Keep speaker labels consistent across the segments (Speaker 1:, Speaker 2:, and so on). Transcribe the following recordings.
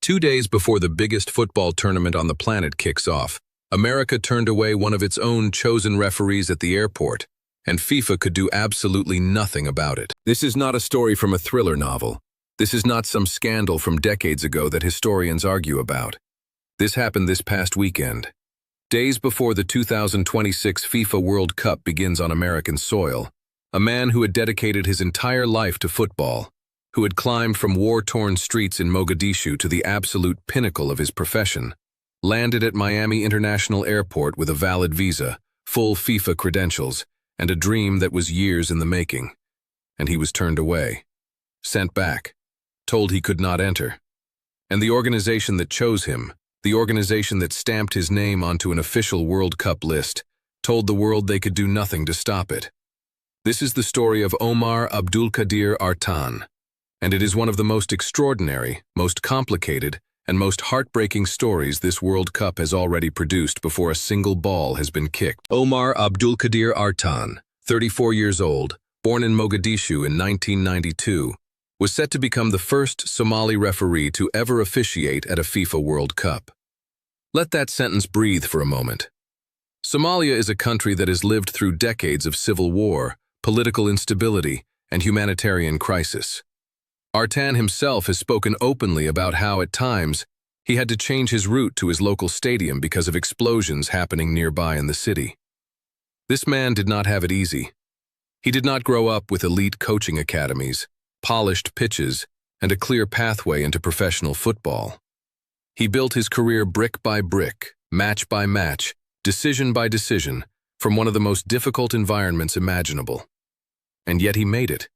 Speaker 1: 2 days before the biggest football tournament on the planet kicks off, America turned away one of its own chosen referees at the airport, and FIFA could do absolutely nothing about it. This is not a story from a thriller novel. This is not some scandal from decades ago that historians argue about. This happened this past weekend. Days before the 2026 FIFA World Cup begins on American soil, a man who had dedicated his entire life to football, who had climbed from war-torn streets in Mogadishu to the absolute pinnacle of his profession, landed at Miami International Airport with a valid visa, full FIFA credentials, and a dream that was years in the making. And he was turned away, sent back, told he could not enter. And the organization that chose him, the organization that stamped his name onto an official World Cup list, told the world they could do nothing to stop it. This is the story of Omar Abdulkadir Artan, and it is one of the most extraordinary, most complicated, and most heartbreaking stories this World Cup has already produced before a single ball has been kicked. Omar Abdulkadir Artan, 34 years old, born in Mogadishu in 1992, was set to become the first Somali referee to ever officiate at a FIFA World Cup. Let that sentence breathe for a moment. Somalia is a country that has lived through decades of civil war, political instability, and humanitarian crisis. Artan himself has spoken openly about how, at times, he had to change his route to his local stadium because of explosions happening nearby in the city. This man did not have it easy. He did not grow up with elite coaching academies, polished pitches, and a clear pathway into professional football. He built his career brick by brick, match by match, decision by decision, from one of the most difficult environments imaginable. And yet he made it.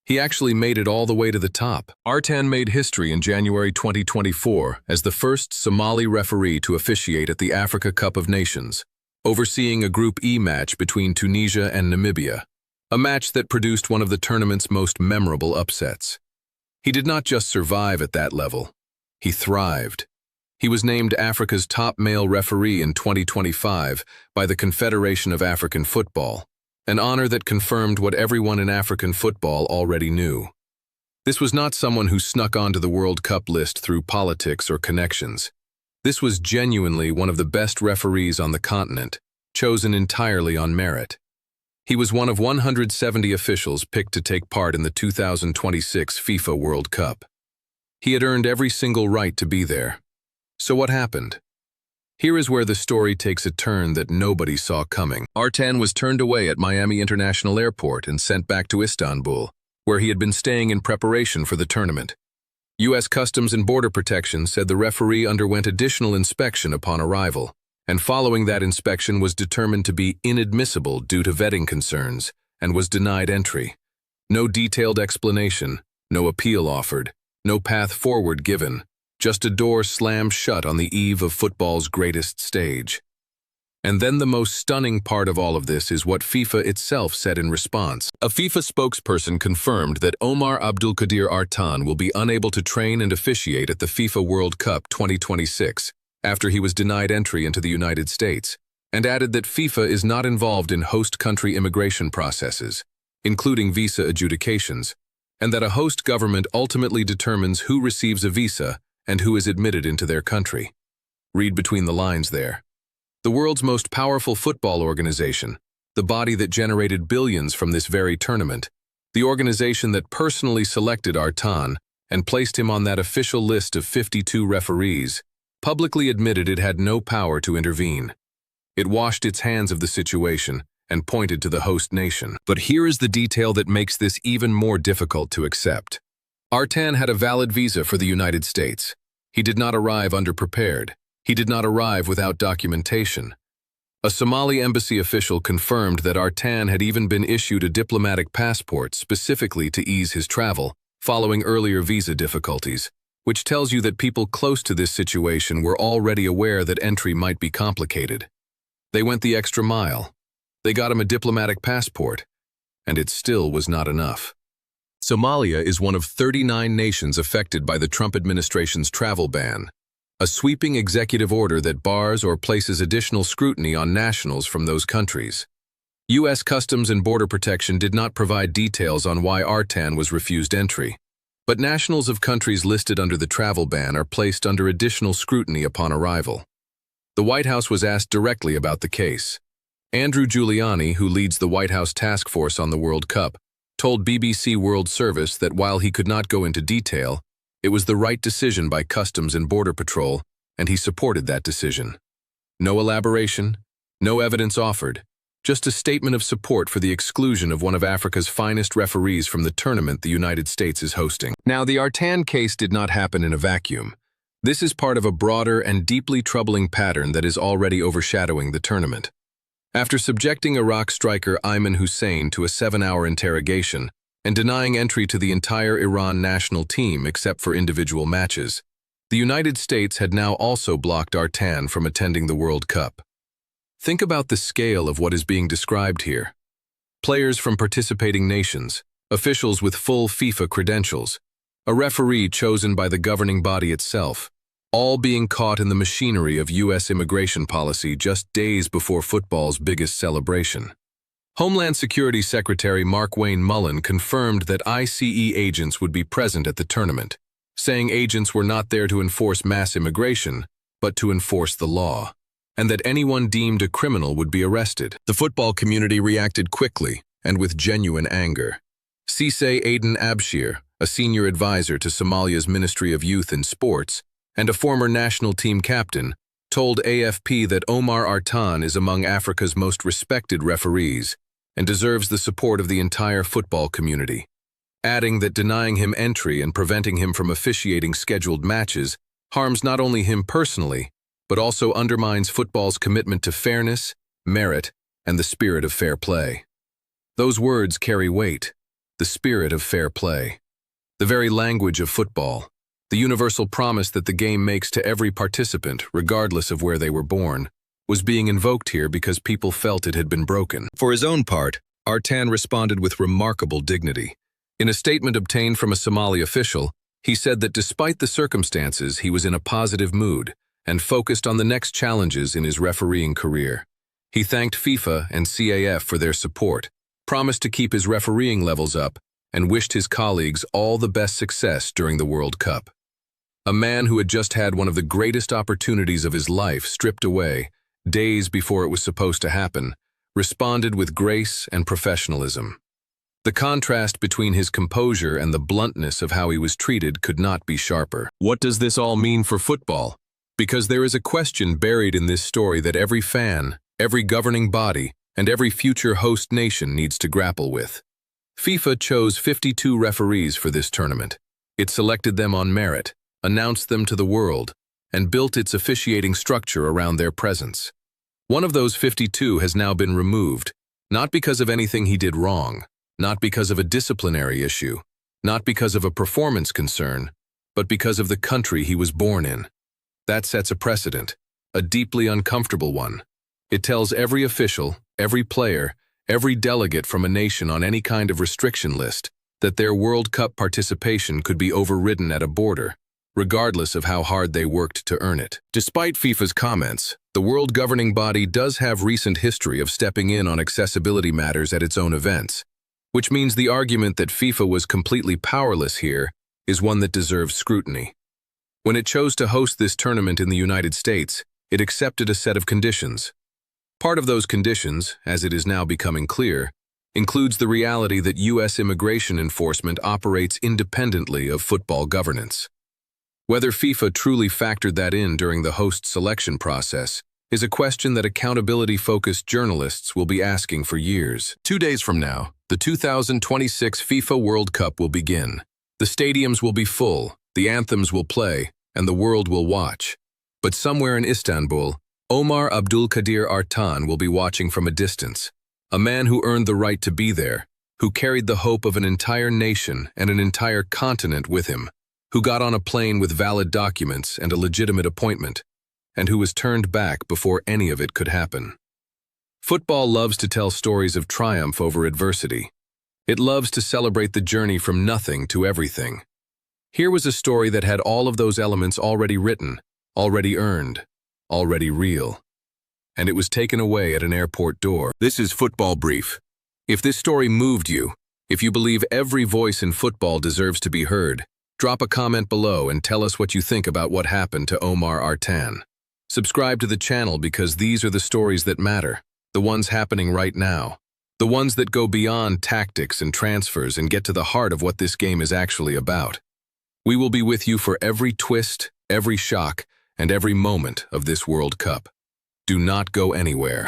Speaker 1: He actually made it all the way to the top. Artan made history in January 2024 as the first Somali referee to officiate at the Africa Cup of Nations, overseeing a Group E match between Tunisia and Namibia, a match that produced one of the tournament's most memorable upsets. He did not just survive at that level, he thrived. He was named Africa's top male referee in 2025 by the Confederation of African Football, an honor that confirmed what everyone in African football already knew. This was not someone who snuck onto the World Cup list through politics or connections. This was genuinely one of the best referees on the continent, chosen entirely on merit. He was one of 170 officials picked to take part in the 2026 FIFA World Cup. He had earned every single right to be there. So what happened? Here is where the story takes a turn that nobody saw coming. Artan was turned away at Miami International Airport and sent back to Istanbul, where he had been staying in preparation for the tournament. U.S. Customs and Border Protection said the referee underwent additional inspection upon arrival, and following that inspection was determined to be inadmissible due to vetting concerns, and was denied entry. No detailed explanation, no appeal offered, no path forward given. Just a door slammed shut on the eve of football's greatest stage. And then the most stunning part of all of this is what FIFA itself said in response. A FIFA spokesperson confirmed that Omar Abdulkadir Artan will be unable to train and officiate at the FIFA World Cup 2026 after he was denied entry into the United States, and added that FIFA is not involved in host country immigration processes, including visa adjudications, and that a host government ultimately determines who receives a visa and who is admitted into their country. Read between the lines there. The world's most powerful football organization, the body that generated billions from this very tournament, the organization that personally selected Artan and placed him on that official list of 52 referees, publicly admitted it had no power to intervene. It washed its hands of the situation and pointed to the host nation. But here is the detail that makes this even more difficult to accept. Artan had a valid visa for the United States. He did not arrive underprepared. He did not arrive without documentation. A Somali embassy official confirmed that Artan had even been issued a diplomatic passport specifically to ease his travel, following earlier visa difficulties, which tells you that people close to this situation were already aware that entry might be complicated. They went the extra mile. They got him a diplomatic passport, and it still was not enough. Somalia is one of 39 nations affected by the Trump administration's travel ban, a sweeping executive order that bars or places additional scrutiny on nationals from those countries. U.S. Customs and Border Protection did not provide details on why Artan was refused entry. But nationals of countries listed under the travel ban are placed under additional scrutiny upon arrival. The White House was asked directly about the case. Andrew Giuliani, who leads the White House task force on the World Cup, told BBC World Service that while he could not go into detail, it was the right decision by Customs and Border Patrol, and he supported that decision. No elaboration, no evidence offered, just a statement of support for the exclusion of one of Africa's finest referees from the tournament the United States is hosting. Now, the Artan case did not happen in a vacuum. This is part of a broader and deeply troubling pattern that is already overshadowing the tournament. After subjecting Iraq striker Ayman Hussein to a 7-hour interrogation and denying entry to the entire Iran national team except for individual matches, the United States had now also blocked Artan from attending the World Cup. Think about the scale of what is being described here. Players from participating nations, officials with full FIFA credentials, a referee chosen by the governing body itself, all being caught in the machinery of U.S. immigration policy just days before football's biggest celebration. Homeland Security Secretary Markwayne Mullin confirmed that ICE agents would be present at the tournament, saying agents were not there to enforce mass immigration, but to enforce the law, and that anyone deemed a criminal would be arrested. The football community reacted quickly and with genuine anger. Cisse Aden Abshir, a senior advisor to Somalia's Ministry of Youth and Sports, and a former national team captain, told AFP that Omar Artan is among Africa's most respected referees and deserves the support of the entire football community, adding that denying him entry and preventing him from officiating scheduled matches harms not only him personally, but also undermines football's commitment to fairness, merit, and the spirit of fair play. Those words carry weight, the spirit of fair play. The very language of football, the universal promise that the game makes to every participant, regardless of where they were born, was being invoked here because people felt it had been broken. For his own part, Artan responded with remarkable dignity. In a statement obtained from a Somali official, he said that despite the circumstances, he was in a positive mood and focused on the next challenges in his refereeing career. He thanked FIFA and CAF for their support, promised to keep his refereeing levels up, and wished his colleagues all the best success during the World Cup. A man who had just had one of the greatest opportunities of his life stripped away, days before it was supposed to happen, responded with grace and professionalism. The contrast between his composure and the bluntness of how he was treated could not be sharper. What does this all mean for football? Because there is a question buried in this story that every fan, every governing body, and every future host nation needs to grapple with. FIFA chose 52 referees for this tournament. It selected them on merit, announced them to the world, and built its officiating structure around their presence. One of those 52 has now been removed, not because of anything he did wrong, not because of a disciplinary issue, not because of a performance concern, but because of the country he was born in. That sets a precedent, a deeply uncomfortable one. It tells every official, every player, every delegate from a nation on any kind of restriction list that their World Cup participation could be overridden at a border, regardless of how hard they worked to earn it. Despite FIFA's comments, the world governing body does have recent history of stepping in on accessibility matters at its own events, which means the argument that FIFA was completely powerless here is one that deserves scrutiny. When it chose to host this tournament in the United States, it accepted a set of conditions. Part of those conditions, as it is now becoming clear, includes the reality that U.S. immigration enforcement operates independently of football governance. Whether FIFA truly factored that in during the host selection process is a question that accountability-focused journalists will be asking for years. 2 days from now, the 2026 FIFA World Cup will begin. The stadiums will be full, the anthems will play, and the world will watch. But somewhere in Istanbul, Omar Abdulkadir Artan will be watching from a distance, a man who earned the right to be there, who carried the hope of an entire nation and an entire continent with him, who got on a plane with valid documents and a legitimate appointment, and who was turned back before any of it could happen. Football loves to tell stories of triumph over adversity. It loves to celebrate the journey from nothing to everything. Here was a story that had all of those elements already written, already earned, already real. And it was taken away at an airport door. This is Football Brief. If this story moved you, if you believe every voice in football deserves to be heard, Drop a comment below and tell us what you think about what happened to Omar Artan. Subscribe to the channel because these are the stories that matter, the ones happening right now, the ones that go beyond tactics and transfers and get to the heart of what this game is actually about. We will be with you for every twist, every shock, and every moment of this World Cup. Do not go anywhere.